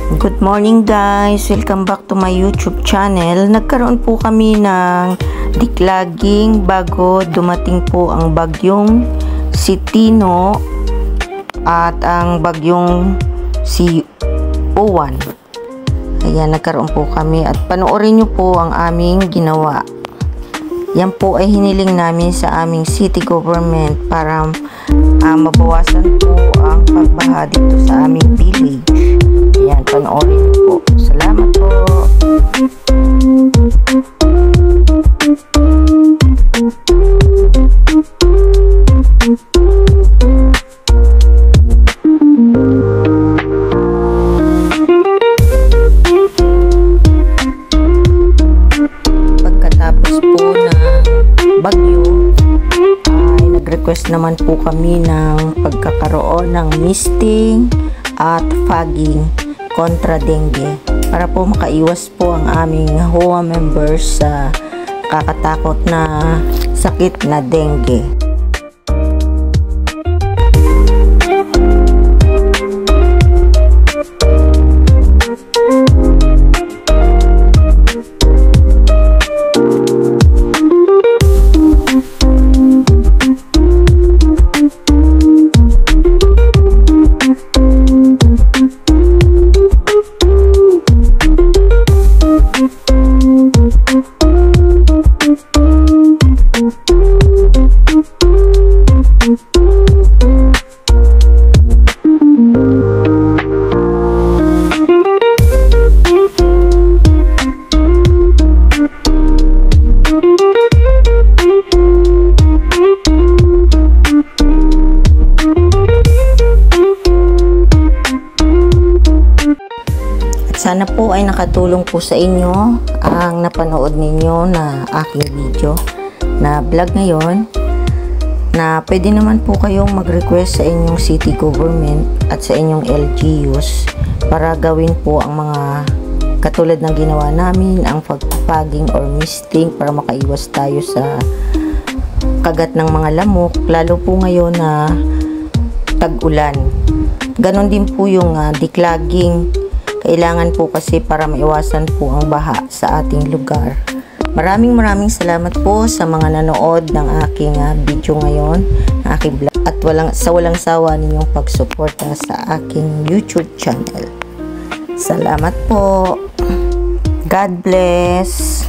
Good morning guys! Welcome back to my YouTube channel. Nagkaroon po kami ng diklaging bago dumating po ang bagyong si Tino at ang bagyong si Owan. Ayan, nagkaroon po kami at panoorin nyo po ang aming ginawa. Yan po ay hiniling namin sa aming city government para mabawasan po ang pagbaha dito sa aming village. Ayan, panoorin po. Salamat po. Pagkatapos po ng bagyo ay nag-request naman po kami ng pagkakaroon ng misting at fogging kontra dengue para po makaiwas po ang aming HOA members sa kakatakot na sakit na dengue. Sana po ay nakatulong po sa inyo ang napanood ninyo na aking video na vlog ngayon, na pwede naman po kayong mag-request sa inyong city government at sa inyong LGUs para gawin po ang mga katulad ng ginawa namin, ang pagpapaging or misting para makaiwas tayo sa kagat ng mga lamok, lalo po ngayon na tag-ulan. Ganon din po yung declogging. Kailangan po kasi para maiwasan po ang baha sa ating lugar. Maraming salamat po sa mga nanood ng aking video ngayon, ng aking vlog, at walang sawa ninyong pagsuporta sa aking YouTube channel. Salamat po. God bless.